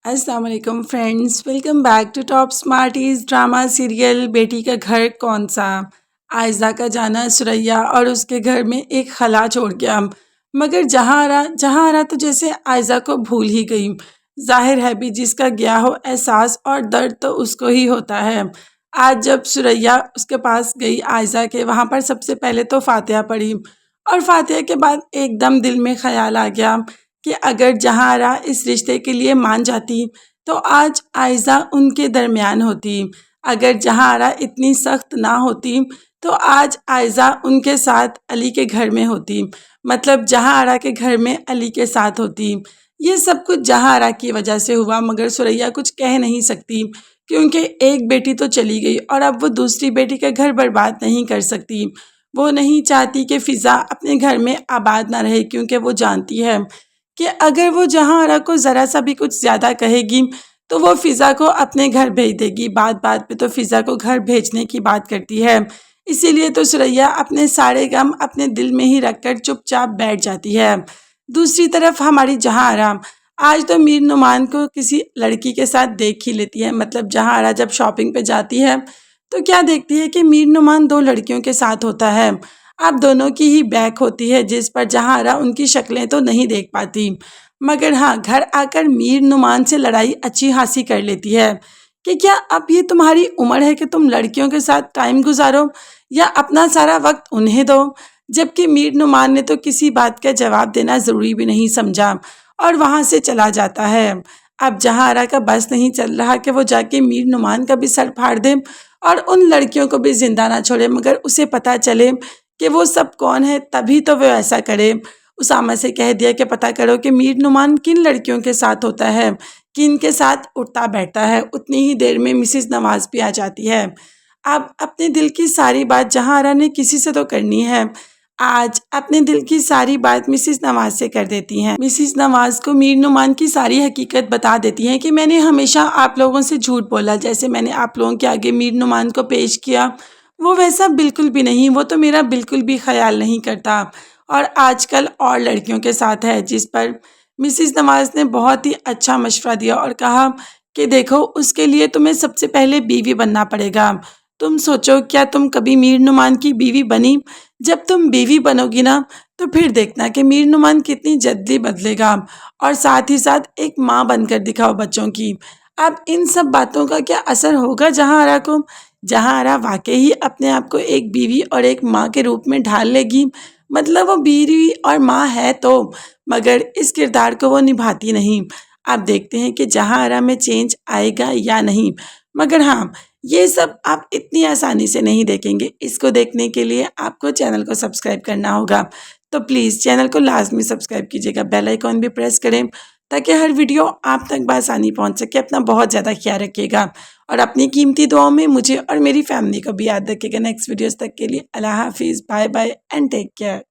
अस्सलाम वालेकुम friends, welcome back to top smarties drama serial Beti Ka घर कौन सा। आयज़ा का जाना सुरैया और उसके घर में एक खला छोड़ गया, मगर जहाँ आ रहा तो जैसे आयज़ा को भूल ही गई। जाहिर है भी जिसका गया हो एहसास और दर्द तो उसको ही होता है। आज जब सुरैया उसके पास गई आयज़ा के, वहाँ पर सबसे पहले तो फातिहा पढ़ी और फातिहा के बाद एकदम दिल में ख्याल आ गया कि अगर जहांआरा इस रिश्ते के लिए मान जाती तो आज आयज़ा उनके दरमियान होती। अगर जहांआरा इतनी सख्त ना होती तो आज आयज़ा उनके साथ अली के घर में होती, मतलब जहांआरा के घर में अली के साथ होती। ये सब कुछ जहांआरा की वजह से हुआ, मगर सुरैया कुछ कह नहीं सकती क्योंकि एक बेटी तो चली गई और अब वो दूसरी बेटी का घर बर्बाद नहीं कर सकती। वो नहीं चाहती कि फ़िज़ा अपने घर में आबाद ना रहे, क्योंकि वो जानती है कि अगर वो जहांआरा को ज़रा सा भी कुछ ज़्यादा कहेगी तो वो फ़िज़ा को अपने घर भेज देगी। बात बात पे तो फ़िज़ा को घर भेजने की बात करती है। इसीलिए तो सुरैया अपने सारे गम अपने दिल में ही रखकर चुपचाप बैठ जाती है। दूसरी तरफ हमारी जहांआरा आज तो मीर नुमान को किसी लड़की के साथ देख ही लेती है। मतलब जहांआरा जब शॉपिंग पे जाती है तो क्या देखती है कि मीर नुमान दो लड़कियों के साथ होता है। अब दोनों की ही बैक होती है, जिस पर जहांआरा उनकी शक्लें तो नहीं देख पाती, मगर हाँ घर आकर मीर नुमान से लड़ाई अच्छी खासी कर लेती है कि क्या अब ये तुम्हारी उम्र है कि तुम लड़कियों के साथ टाइम गुजारो या अपना सारा वक्त उन्हें दो। जबकि मीर नुमान ने तो किसी बात का जवाब देना ज़रूरी भी नहीं समझा और वहाँ से चला जाता है। अब जहांआरा का बस नहीं चल रहा कि वो जाके मीर नुमान का भी सर फाड़ दे और उन लड़कियों को भी जिंदा ना छोड़े, मगर उसे पता चले कि वो सब कौन है, तभी तो वो ऐसा करे। उसामा से कह दिया कि पता करो कि मीर नुमान किन लड़कियों के साथ होता है, किन के साथ उठता बैठता है। उतनी ही देर में मिसिस नवाज भी आ जाती है। अब अपने दिल की सारी बात जहांआरा ने किसी से तो करनी है, आज अपने दिल की सारी बात मिसिस नवाज से कर देती हैं। मिसिस नवाज को मीर नुमान की सारी हकीकत बता देती हैं कि मैंने हमेशा आप लोगों से झूठ बोला, जैसे मैंने आप लोगों के आगे मीर नुमान को पेश किया वो वैसा बिल्कुल भी नहीं, वो तो मेरा बिल्कुल भी ख्याल नहीं करता और आजकल और लड़कियों के साथ है। जिस पर मिसिस नवाज ने बहुत ही अच्छा मशवरा दिया और कहा कि देखो उसके लिए तुम्हें सबसे पहले बीवी बनना पड़ेगा। तुम सोचो क्या तुम कभी मीर नुमान की बीवी बनी? जब तुम बीवी बनोगी ना तो फिर देखना कि मीर नुमान कितनी जल्दी बदलेगा और साथ ही साथ एक माँ बनकर दिखाओ बच्चों की। अब इन सब बातों का क्या असर होगा जहांआरा को? जहांआरा वाकई ही अपने आप को एक बीवी और एक माँ के रूप में ढाल लेगी। मतलब वो बीवी और माँ है तो, मगर इस किरदार को वो निभाती नहीं। आप देखते हैं कि जहांआरा में चेंज आएगा या नहीं, मगर हाँ ये सब आप इतनी आसानी से नहीं देखेंगे। इसको देखने के लिए आपको चैनल को सब्सक्राइब करना होगा, तो प्लीज़ चैनल को लाजमी सब्सक्राइब कीजिएगा, बेल आइकॉन भी प्रेस करें ताकि हर वीडियो आप तक बआसानी पहुंच सके। अपना बहुत ज़्यादा ख्याल रखिएगा और अपनी कीमती दुआओं में मुझे और मेरी फैमिली को भी याद रखिएगा। नेक्स्ट वीडियोस तक के लिए अल्लाह हाफिज़, bye bye and take care.